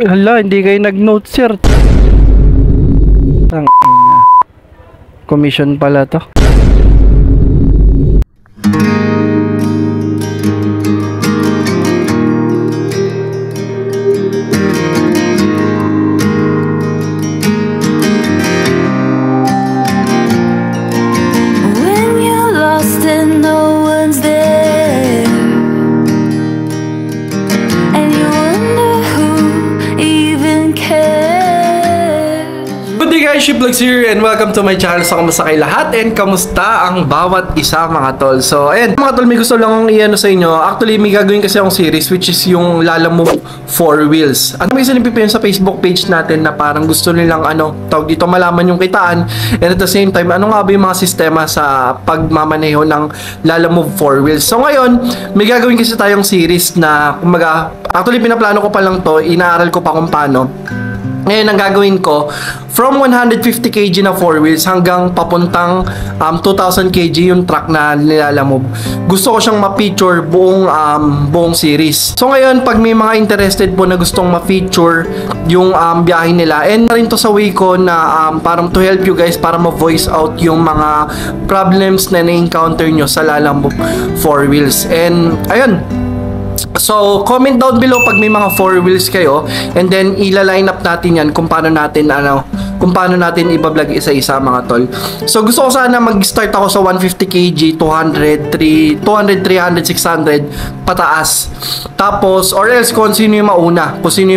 Hala, hindi kayo nag-note, sir. Tang commission pala to. Vlogs here and welcome to my channel. So kamusta kayo lahat and kamusta ang bawat isa mga tol. So ayan mga tol, may gusto lang akong i-ano sa inyo. Actually may gagawin kasi akong series which is yung Lalamove 4 Wheels. Ano may silipin sa Facebook page natin na parang gusto nilang tawag dito malaman yung kitaan and at the same time ano nga ba yung mga sistema sa pagmamaneho ng Lalamove 4 Wheels. So ngayon may gagawin kasi tayong series na kumbaga actually pinaplano ko pa lang to, inaaral ko pa kung paano. Ngayon, ang gagawin ko, from 150 kg na 4 wheels hanggang papuntang 2,000 kg yung truck na nilalamove. Gusto ko siyang ma-feature buong series. So ngayon, pag may mga interested po na gustong ma-feature yung biyahe nila, and rin to sa way ko na parang to help you guys para ma-voice out yung mga problems na na-encounter nyo sa Lalamove 4 wheels. And ayun, so, comment down below pag may mga 4 wheels kayo and then ila-line up natin yan kung paano natin i-vlog isa-isa mga tol. So, gusto ko sana mag-start ako sa 150 kg, 200, 300, 600 pataas. Tapos, or else kung sino yung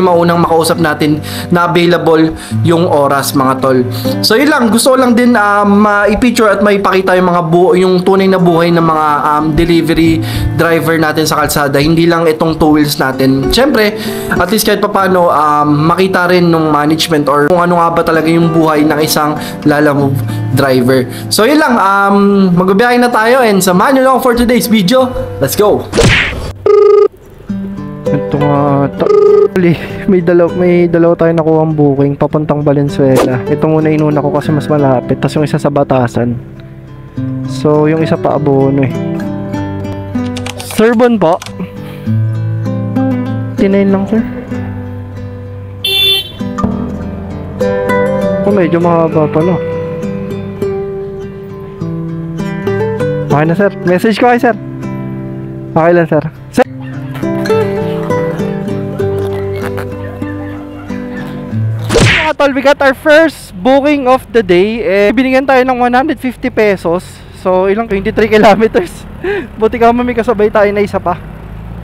maunang makausap natin na available yung oras mga tol. So, yun lang. Gusto ko lang din ma-i-picture at maipakita yung yung tunay na buhay ng mga delivery driver natin sa kalsada. Hindi lang itong 2 wheels natin. Siyempre, at least kahit papaano makita rin ng management or kung ano nga ba talaga yung buhay ng isang Lalamove driver. So yun lang, magbibiyahe na tayo and samahan nyo lang for today's video. Let's go! Ito nga, may dalaw tayo nakuha ang booking papuntang Valenzuela. Ito muna inuna ko kasi mas malapit, tapos yung isa sa Batasan. So yung isa pa Abono eh. Sir Bon po, tinayin lang sir. Medyo mahaba pala. Okay na sir, message ko kay sir. Okay lang sir. Sir, mga tol, we got our first booking of the day. Binigyan tayo ng 150 pesos. So ilang 23 kilometers. Buti ka may kasabay tayo na isa pa.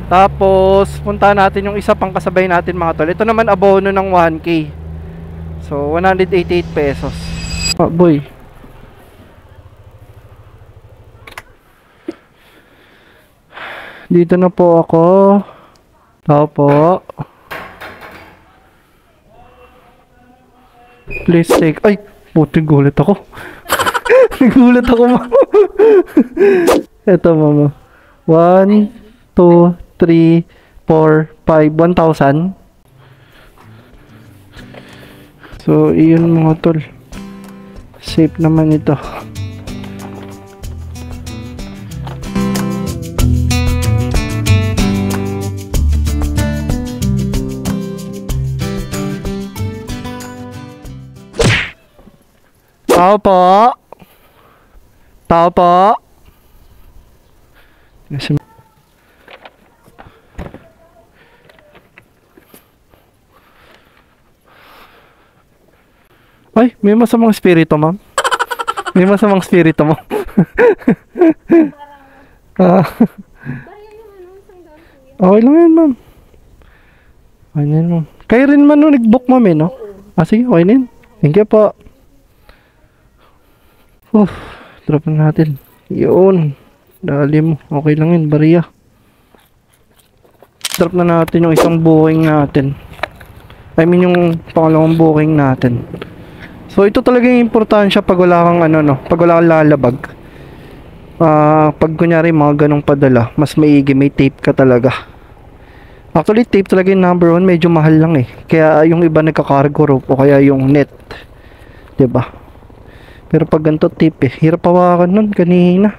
Tapos punta natin yung isa pang kasabay natin mga tol. Ito naman abono ng 1K. So 188 pesos. Boy. Dito na po ako. Tao po. Please take. Ay, puti gulat ako. Nagulat ako mama. Ito mama. 1, 2, 3, 4, 5, 1,000. So, iyon mga tol. Safe naman ito. Tao po. Tao po. Ay, may masamang spirito, ma'am. May masamang spirito mo. Okay lang yan, ma'am. Okay na yan, ma'am. Kayo rin man nung nag-book, ma'am, eh, no? Sige, okay na yan. Thank you po. Drop na natin. Yun. Dali mo. Okay lang yun, bariya. Drop na natin yung isang booking natin. I mean, yung pangalawang booking natin. So ito talaga yung importansya pag wala kang pag wala kang lalabag. Pag kunyari mga ganong padala, mas maigi, may tape ka talaga. Actually tape talaga yung number 1, medyo mahal lang eh. Kaya yung iba nagka-cargo rope o kaya yung net. 'Di ba? Pero pag ganito tape hirap hawakan nun kanina.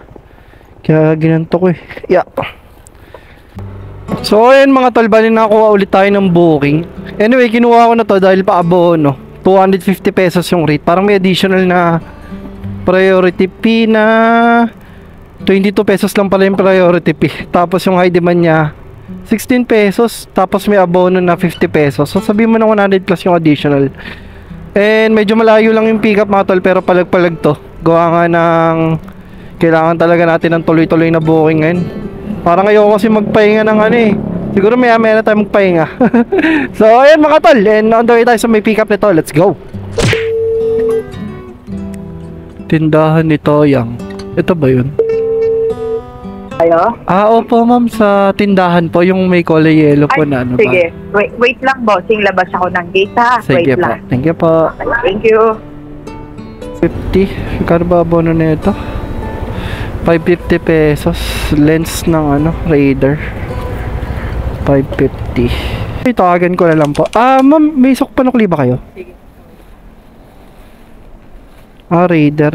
Kaya ginanto ko eh. Yeah. So ayun mga tol, bali nakakuha ulit tayo ng booking. Anyway, kinuha ko na to dahil pa-abono. 250 pesos yung rate. Parang may additional na priority fee na 22 pesos lang pala yung priority fee. Tapos yung high demand niya 16 pesos. Tapos may abono na 50 pesos. So sabihin mo na 100 plus yung additional. And medyo malayo lang yung pick up mga tol, pero palag-palag to. Gawa nga ng kailangan talaga natin ng tuloy-tuloy na booking ngayon. Parang ayoko kasi magpahinga ng ano eh. Siguro maya-maya na tayo magpahinga. So ayan mga tol, and on the way tayo sa may pick up nito. Let's go. Tindahan ni Toyang. Ito ba yun? Ayo? Opo ma'am, sa tindahan po, yung may kulay yellow po na ano ba? Sige. Wait lang, bossing. Labas ako ng gate, ha? Sige Wait po. lang. Thank you po. Thank you. 50. Kano ba abono na ito? 550 pesos. Lens ng ano, Raider. 550. Tawagan ko na lang po. Ma'am, may sok panukli ba kayo? Sige. Raider.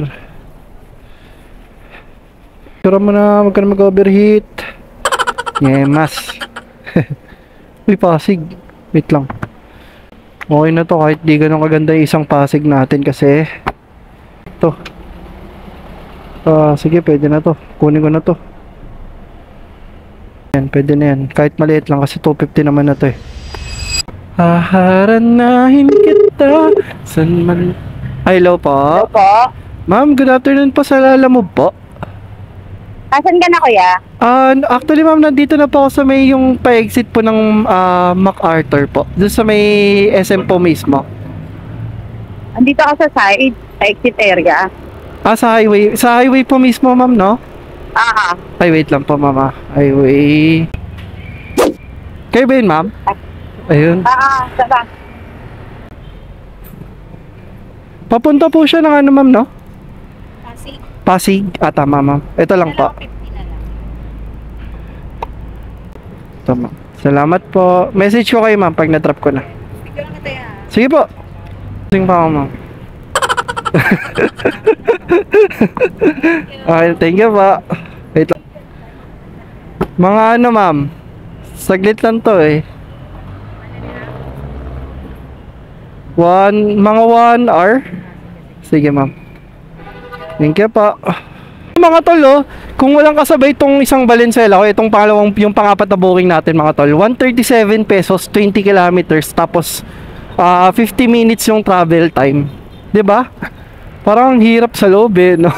Pero mo na, wag ka na mag-overheat. Yemas. Uy, Pasig. Wait lang. Okay na to kahit di ganun kaganda yung isang Pasig natin kasi ito. Sige, pwede na to. Kunin ko na to. Yan, pwede na yan. Kahit maliit lang kasi 250 naman na to eh. Haharanahin kita san man. Hello po. Hello po. Ma'am, good afternoon po sa Lalamove po. Asan ka na, kuya? Actually ma'am, nandito na po ako sa may yung pa-exit po ng MacArthur po. Doon sa may SM po mismo. Andito ako sa side, sa exit area. Sa highway. Sa highway po mismo ma'am, no? Ay, wait lang po mama. Highway. Kayo ba yun ma'am? Ayun. Saan? Papunta po siya ng ano ma'am, no? Pasig. Pasig. Tama ma'am. Ito lang po. 50 na lang. Tama. Salamat po. Message ko kayo ma'am pag na-drop ko na. Sige lang kita yan. Sige po. Sing pa ako ma'am. Okay, thank you po. Wait lang. Mga ano ma'am, saglit lang to eh. Mga 1 hour. Sige ma'am. Thank you po. Mga tol, kung walang kasabay itong isang Valenzuela ko, itong yung pang-apat na booking natin mga tol, 137 pesos, 20 kilometers, tapos 50 minutes yung travel time. 'Di ba? Parang ang hirap sa loob eh, no?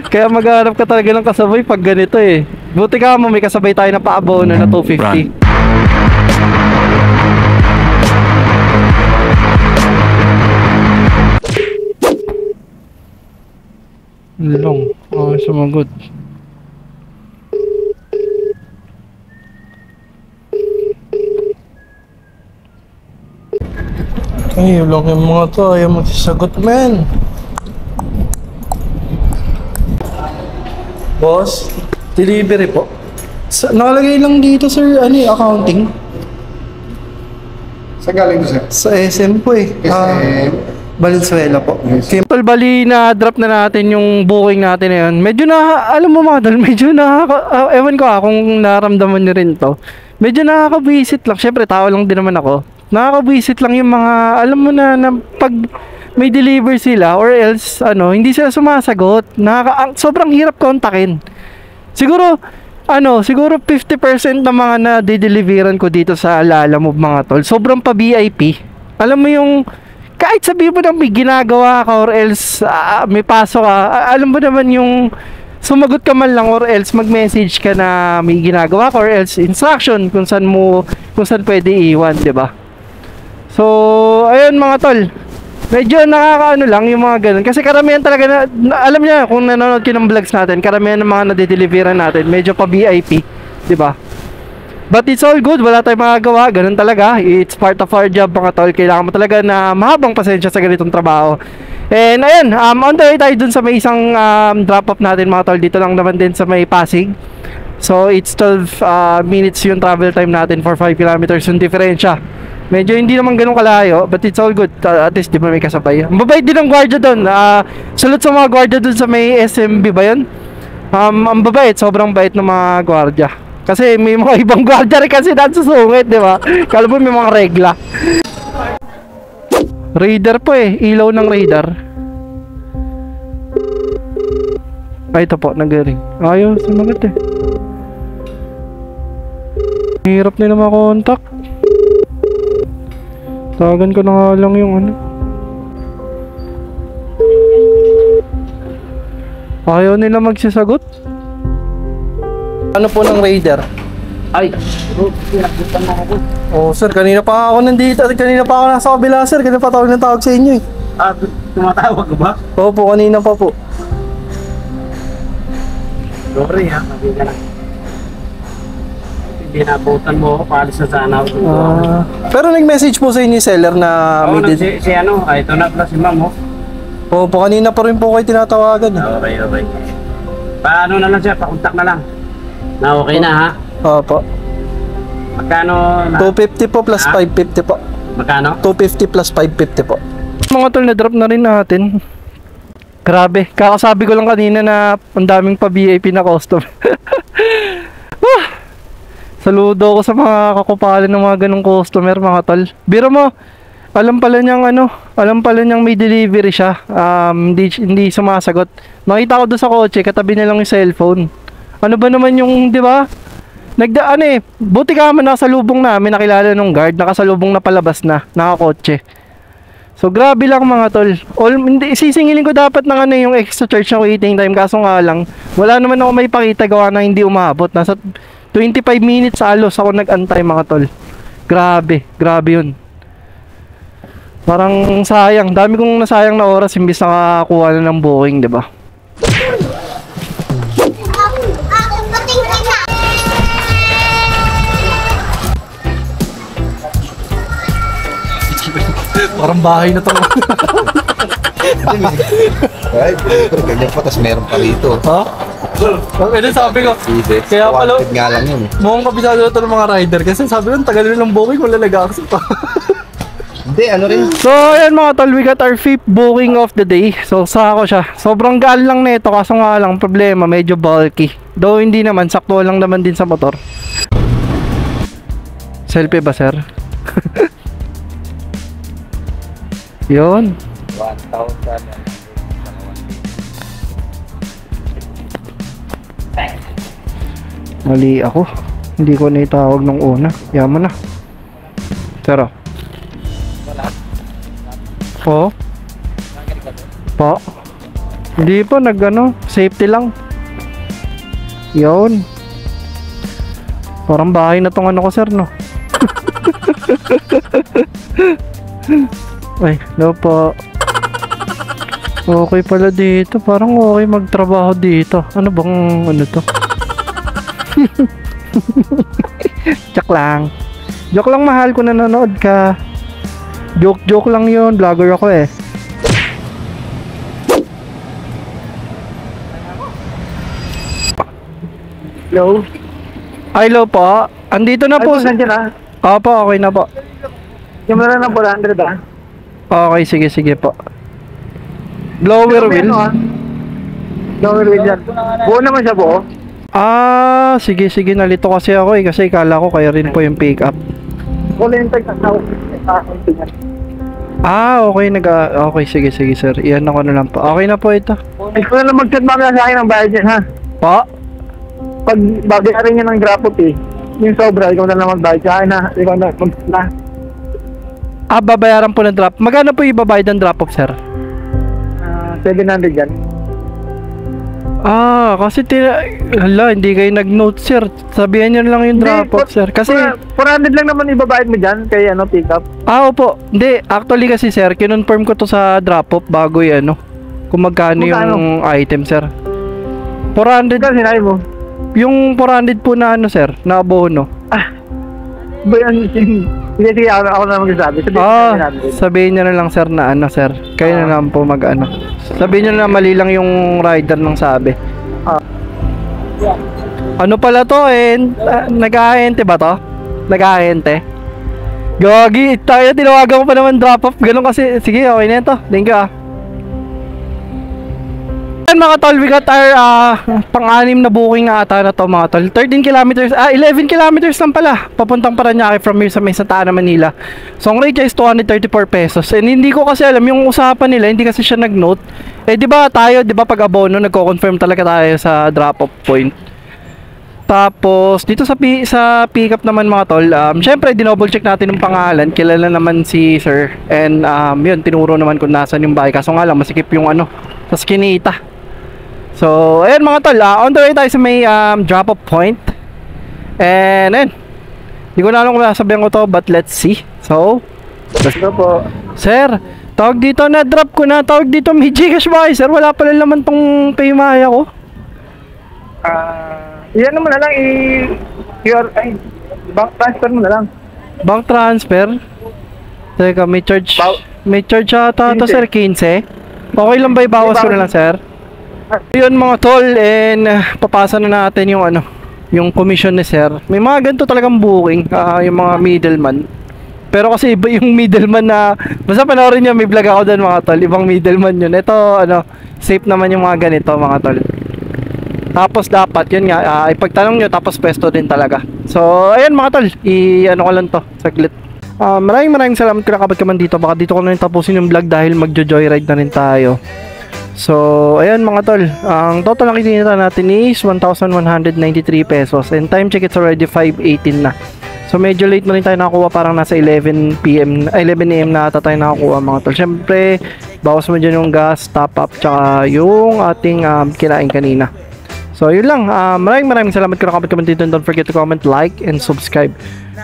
Kaya maghanap ka talaga ng kasabay pag ganito eh. Buti ka mo, may kasabay tayo na pa-abono na 250. Long. Sumagot. Ay, long yung mga to. Ayaw magsasagot, man. Boss, delivery po. Nakalagay lang dito, sir, accounting. Sa galing sir? Sa SM po eh. SM. Valenzuela po. Yes. Okay. Tol, bali na drop na natin yung booking natin na yun. Medyo alam mo mga tol, medyo ewan ko kung naramdaman nyo rin to. Medyo nakaka-visit lang. Syempre, tao lang din naman ako. Nakaka-visit lang yung mga, alam mo na pag may deliver sila or else, hindi sila sumasagot. Sobrang hirap kontakin. Siguro 50% ng mga na-deliveran ko dito sa Lalamove mga tol. Sobrang pa-VIP. Alam mo yung, kahit sabihin mo na may ginagawa ka or else may pasok ka, alam mo naman yung sumagot ka man lang or else mag-message ka na may ginagawa ka or else instruction kung saan pwede iwan, 'di ba? So, ayun mga tol. Medyo nakakaano lang yung mga ganun kasi karamihan talaga alam niya kung nanonood kayo ng vlogs natin, karamihan ng mga nade-deliveran natin medyo pa VIP, 'di ba? But it's all good, wala tayong magagawa, ganun talaga. It's part of our job mga tol. Kailangan mo talaga na mahabang pasensya sa ganitong trabaho. And ayun, on the way tayo dun sa may isang drop off natin mga tol. Dito lang naman din sa may Pasig. So it's 12 minutes yung travel time natin for 5 kilometers yung diferensya. Medyo hindi naman ganun kalayo, but it's all good. At least di ba may kasabay. Mabait din ang gwardiya dun. Salute sa mga gwardiya dun sa may SMB ba yun? Ang babait, sobrang bait ng mga gwardiya. Kasi may mga ibang gwardiya rin kasi nagsusungit, di ba? Kala mo may mga regla. Radar po eh, ilaw ng radar. Ay, ito po, nag-ring. Ayaw, sumagot eh. Hirap nila makontak. Tawagan ko na nga lang yung ano. Ayaw nila magsisagot. Ano po ng radar? Ay, pinabutan na ako. Oh, sir, kanina pa ako nandito. Kanina pa ako nasa kabila, sir. Kanina pa tawag ng tawag sa inyo eh. Ah, tumatawag ka ba? Opo, kanina pa po. Sorry ha, hindi ka na. Hindi nabutan mo ako, paalis na sana ako. Pero nag-message po sa inyo yung seller na Oo, may si ano, ito na pala si ma'am oh. Opo, kanina pa rin po kayo tinatawagan. Okay. Paano na lang siya, pakontak na lang. Na okay na ha? Opo. Magkano na? 250 po plus Ah? 550 po. Magkano? 250 plus 550 po. Mga tol, na-drop na rin natin. Grabe. Kakasabi ko lang kanina na ang daming pa-VIP na customer. Saludo ko sa mga kakupalan ng mga ganong customer, mga tol. Biro mo, alam pala niyang may delivery siya. Hindi sumasagot. Nakita ko doon sa kotse, katabi niya lang yung cellphone. Ano ba naman yung, di ba? Buti ka man nakasalubong namin, nakilala nung guard, nakasalubong na palabas na, nakakotse. So grabe lang mga tol. Hindi, sisingilin ko dapat ng yung extra charge na waiting time, kaso nga lang, wala naman ako may pakita gawa na hindi umabot. Nasa 25 minutes alos ako nag-antay mga tol. Grabe yun. Parang sayang, dami kong nasayang na oras imbis nakakuha na ng booking, di ba? Parang bahay na to. Ay, pero ganyan pa, tas meron pa rito. Ha? Ano sabi ko? Sige. Kaya pala, Wanted nga lang yun. mukhang kabisado na ito ng mga rider kasi sabi ko, tagal rin ng booking, wala nag-accept pa. Hindi, ano rin. So, ayan mga tol, we got our 5th booking of the day. So, sako siya. Sobrang gaan lang nito, kaso nga lang, problema, medyo bulky. Though hindi naman, sakto lang naman din sa motor. Selfie ba, sir? Yun. 1,000. Mali ako. Hindi ko na itawag nung una. Yaman na. Sir, oh. Po? Po? Hindi po, safety lang. Yun. Parang bahay na tong ano ko, sir, no? Ay, no po. Okay pala dito. Parang okay magtrabaho dito. Ano bang ano to? Joke lang. Joke lang, mahal kung nanonood ka. Joke lang yun. Vlogger ako eh. Hello? Hello po. Andito na po. Nandiyan na. Opo, okay na po. Yung meron ng 400 ah. Okay, sige po. Blower wheel. Lower wheel yan. Buo naman siya buo. Sige, nalito kasi ako eh. Kasi kala ko kaya rin po yung pick up. Kulay yung tag sa Okay, okay, sige sir. Iyan ako na lang po. Okay na po ito. Ikaw na lang mag-chat mamaya sa akin ng bayad yan ha. Po? Pag babayaran niya ng drop off eh. Yung sobra, ikaw na lang magbayad sa akin ha. Ikaw na mag-na. Babayaran po ng drop. Magkano po ibabayad ng drop off, sir? 700 yan. Kasi hindi kayo nag-note, sir. Sabihan nyo lang yung drop off, sir. Kasi 400 lang naman ibabayad mo dyan kay pick up. opo. Hindi, actually kasi, sir, kinonfirm ko to sa drop off bago yung kung magkano yung item, sir. 400. Kasi sinabi mo. Yung 400 po na sir, na abono. Ba yan? Sige, ako na magsasabi. Sabihin nyo na lang, sir, na sir. Kayo na lang po sabihin nyo na mali lang yung rider ng sabi. Ano pala to nag-ahente ba to? Nag-ahente? Gagi, tayo tinawagan ko pa naman drop off. Ganun kasi, sige, okay na ito. Thank you Ayan mga tol, we got our pang-anim na booking na ata na to mga tol. 13 kilometers, 11 kilometers lang pala. Papuntang Parañaque from here sa may Santa Ana, Manila. So ang rate is 234 pesos. And hindi ko kasi alam yung usapan nila, hindi kasi siya nag-note. Eh di ba tayo, di ba pag abono, nagko-confirm talaga tayo sa drop-off point. Tapos dito sa pick-up naman mga tol, syempre dinouble check natin yung pangalan, kilala naman si sir. And yun, tinuro naman kung nasan yung bahay. Kaso nga lang, masikip yung ano, sa skinita. So, ayan mga tol, on the way tayo sa may drop-off point. And ayan, hindi ko na alam kung nasabihan ko to, but let's see. So, let's go po. Sir, tawag dito na, drop ko na. Tawag dito, may Gcash ba kayo, sir? Wala pala naman tong Paymaya ko. Yan mo na lang, bank transfer mo na lang. Bank transfer? Teka, may charge ata to, sir, 15. Okay lang ba ibawas ko na lang, sir? Yun mga tol, and papasa na natin yung ano, yung commission ni sir. May mga ganito talagang booking, yung mga middleman. Pero kasi iba yung middleman na, basta panoorin nyo, may vlog ako doon mga tol, ibang middleman yun. Ito, ano, safe naman yung mga ganito mga tol. Tapos dapat, yun nga, ipagtanong nyo, tapos pwesto din talaga. So, ayan mga tol, ano ko lang to, saglit. Maraming salamat kung nakabad ka man dito. Baka dito ko na rin tapusin yung vlog dahil magjo-joyride na rin tayo. So, ayan mga tol, ang total na kitinita natin is 1,193 pesos. And time check, it's already 5:18 na. So, medyo late na rin tayo nakakuha, parang nasa 11 AM na ata tayo nakakuha mga tol. Siyempre, bawas mo dyan yung gas, top up, tsaka yung ating kinain kanina. So, yun lang. Maraming salamat kung nakabot ka man dito. Don't forget to comment, like, and subscribe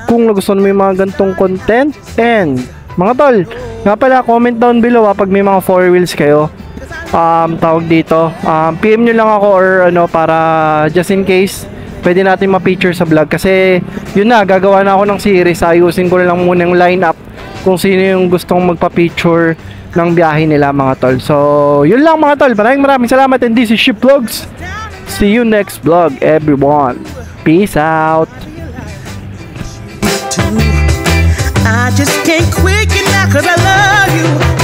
kung nagustuhan mo yung mga gantong content. And, mga tol, nga pala, comment down below pag may mga 4 wheels kayo. Tawag dito, PM nyo lang ako or ano, para just in case pwede natin ma-feature sa vlog. Kasi yun na, gagawa na ako ng series. Ayusin ko na lang muna yung lineup kung sino yung gustong magpa-feature ng biyahe nila mga tol. So yun lang mga tol, maraming salamat, and this is Ship Vlogs. See you next vlog everyone. Peace out. I just can't quit you now 'cause I love you.